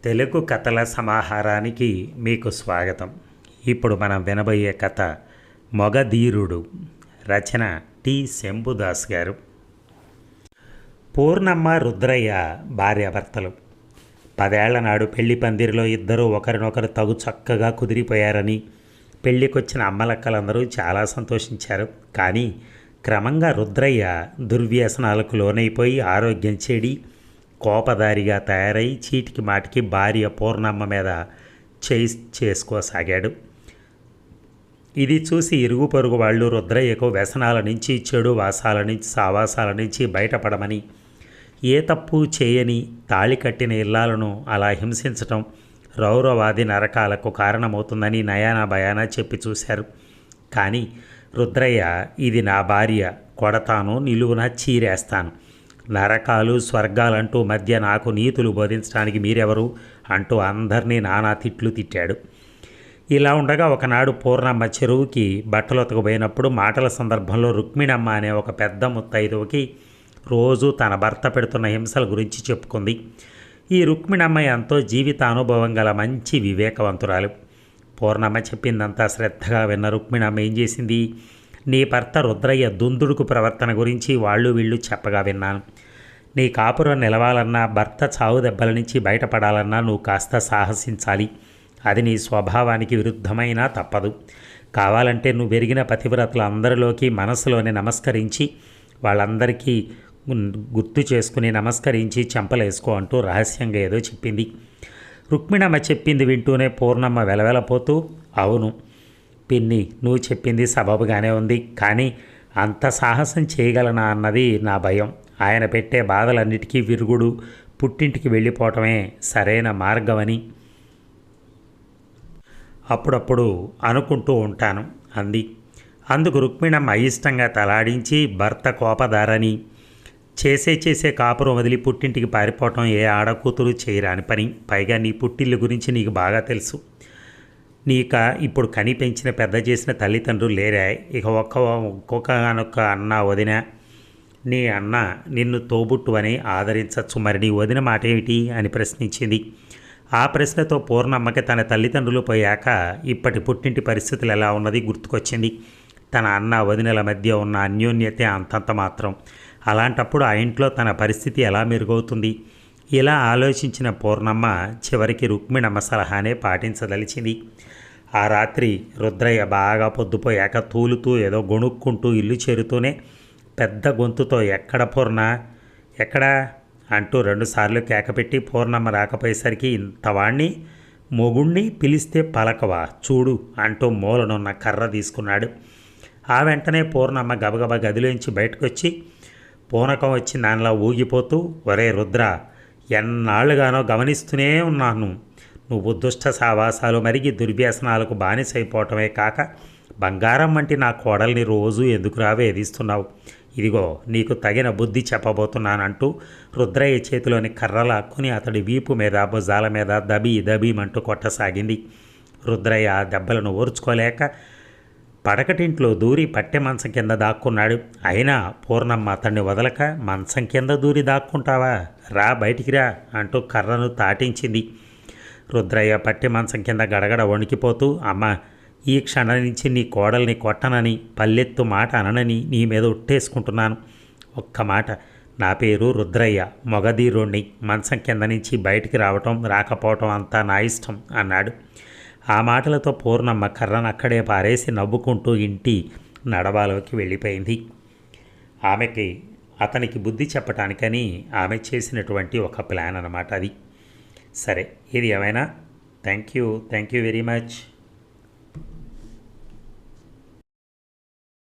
తెలుగు కథల సమాహారానికి మీకు స్వాగతం. ఇప్పుడు మనం వినబోయే కథ మొగధీరుడు. రచన టి శంభుదాస్ గారు. పూర్ణమ్మ, రుద్రయ్య భార్యాభర్తలు. 10 ఏళ్ల నాడు పెళ్లి పందిరిలో ఇద్దరూ ఒకరినొకరు తగు చక్కగా కుదిరిపోయారని పెళ్లికొచ్చిన అమ్మలక్కలందరూ చాలా సంతోషించారు. కానీ క్రమంగా రుద్రయ్య దుర్వ్యసనాలకు లోనైపోయి ఆరోగ్యం చెడి కోపదారిగా తయారై చీటికి మాటికి భార్య పూర్ణమ్మ మీద చేసుకోసాగాడు. ఇది చూసి ఇరుగు పొరుగు వాళ్ళు రుద్రయ్యకు వ్యసనాల నుంచి, చెడు వాసాల నుంచి, సావాసాల నుంచి బయటపడమని, ఏ తప్పు చేయని తాళి కట్టిన ఇల్లాలను అలా హింసించటం రౌరవాది నరకాలకు కారణమవుతుందని నయానా భయానా చెప్పి చూశారు. కానీ రుద్రయ్య, ఇది నా భార్య, కొడతాను, నిలువున చీరేస్తాను, నరకాలు స్వర్గాలంటూ మధ్య నాకు నీతులు బోధించడానికి మీరెవరు అంటూ అందరినీ నానా తిట్లు తిట్టాడు. ఇలా ఉండగా ఒకనాడు పూర్ణమ్మ చెరువుకి బట్టలు ఉతకబోయినప్పుడు మాటల సందర్భంలో రుక్మిణమ్మ అనే ఒక పెద్ద ముత్తైదువుకి రోజు తన భర్త పెడుతున్న హింసల గురించి చెప్పుకుంది. ఈ రుక్మిణమ్మ ఎంతో జీవిత అనుభవం గల మంచి వివేకవంతురాలు. పూర్ణమ్మ చెప్పిందంతా శ్రద్ధగా విన్న రుక్మిణమ్మ ఏం చేసింది? నీ భర్త రుద్రయ్య దుందుడుకు ప్రవర్తన గురించి వాళ్ళు వీళ్ళు చెప్పగా విన్నాను. నీ కాపురం నిలవాలన్నా, భర్త చావు దెబ్బల నుంచి బయటపడాలన్నా నువ్వు కాస్త సాహసించాలి. అది నీ స్వభావానికి విరుద్ధమైనా తప్పదు. కావాలంటే నువ్వు పెరిగిన పతివ్రతలు అందరిలోకి మనసులోనే నమస్కరించి, వాళ్ళందరికీ గుర్తు చేసుకుని నమస్కరించి చెంపలేసుకో అంటూ రహస్యంగా ఏదో చెప్పింది. రుక్మిణమ్మ చెప్పింది వింటూనే పూర్ణమ్మ వెలవెలపోతూ, అవును పిన్ని, నువ్వు చెప్పింది సబబుగానే ఉంది. కానీ అంత సాహసం చేయగలనా అన్నది నా భయం. ఆయన పెట్టే బాధలన్నిటికీ విరుగుడు, పుట్టింటికి వెళ్ళిపోవటమే సరైన మార్గమని అప్పుడప్పుడు అనుకుంటూ ఉంటాను అంది. అందుకు రుక్మిణమ్మ అయిష్టంగా తలాడించి, భర్త కోపదారని, చేసే కాపురం వదిలి పుట్టింటికి పారిపోవటం ఏ ఆడకూతురు చేయరాని పని. పైగా నీ పుట్టిల్లు గురించి నీకు బాగా తెలుసు. ఇప్పుడు కని పెంచిన పెద్ద చేసిన తల్లిదండ్రులు లేరా? ఇక ఒక్కొక్క అన్న వదిన. నీ అన్న నిన్ను తోబుట్టు అని ఆదరించచ్చు, మరి నీ వదిన మాట ఏమిటి అని ప్రశ్నించింది. ఆ ప్రశ్నతో పూర్ణమ్మకి తన తల్లిదండ్రులు పోయాక ఇప్పటి పుట్టింటి పరిస్థితులు ఎలా ఉన్నది గుర్తుకొచ్చింది. తన అన్న వదినల మధ్య ఉన్న అన్యోన్యతే అంతంత మాత్రం. అలాంటప్పుడు ఆ ఇంట్లో తన పరిస్థితి ఎలా మెరుగవుతుంది? ఇలా ఆలోచించిన పూర్ణమ్మ చివరికి రుక్మిణమ్మ సలహానే పాటించదలిచింది. ఆ రాత్రి రుద్రయ్య బాగా పొద్దుపోయాక తూలుతూ ఏదో గొణుక్కుంటూ ఇల్లు చేరుతూనే పెద్ద గొంతుతో, ఎక్కడ పూర్ణ, ఎక్కడా అంటూ 2 సార్లు కేకపెట్టి పూర్ణమ్మ రాకపోయేసరికి, ఇంతవాణ్ణి మొగుణ్ణి పిలిస్తే పలకవా చూడు అంటూ మూలనున్న కర్ర తీసుకున్నాడు. ఆ వెంటనే పూర్ణమ్మ గబగబా గదిలోంచి బయటకొచ్చి పూనకం వచ్చి దానిలా ఊగిపోతూ, ఒరే రుద్ర, ఎన్నాళ్ళుగానో గమనిస్తూనే ఉన్నాను. నువ్వు దుష్ట సావాసాలు మరిగి దుర్వ్యసనాలకు బానిసైపోవటమే కాక బంగారం వంటి నా కోడల్ని రోజు ఎందుకురా వేధిస్తున్నావు? ఇదిగో నీకు తగిన బుద్ధి చెప్పబోతున్నానంటూ రుద్రయ్య చేతిలోని కర్రలాక్కుని అతడి వీపు మీద, భుజాల మీద దబీమంటూ కొట్టసాగింది. రుద్రయ్య ఆ దెబ్బలను ఓర్చుకోలేక పడకటింట్లో దూరి పట్టె మంచం కింద దాక్కున్నాడు. అయినా పూర్ణమ్మ అతన్ని వదలక, మంచం కింద దూరి దాక్కుంటావా, రా బయటికి రా అంటూ కర్రను తాటించింది. రుద్రయ్య పట్టె మంచం కింద గడగడ వణికిపోతూ, అమ్మ, ఈ క్షణం నుంచి నీ కోడల్ని కొట్టనని, పల్లెత్తు మాట అననని నీ మీద ఒట్టేసుకుంటున్నాను. ఒక్క మాట, నా పేరు రుద్రయ్య, మొగధీరుణ్ణి. మంచం కింద నుంచి బయటికి రాకపోవటం అంతా నా ఇష్టం అన్నాడు. ఆ మాటలతో పూర్ణమ్మ కర్రను అక్కడే పారేసి నవ్వుకుంటూ ఇంటి నడవాలోకి వెళ్ళిపోయింది. అతనికి బుద్ధి చెప్పటానికని ఆమె చేసినటువంటి ఒక ప్లాన్ అన్నమాట అది. సరే, ఇది ఏమైనా థ్యాంక్ యూ వెరీ మచ్.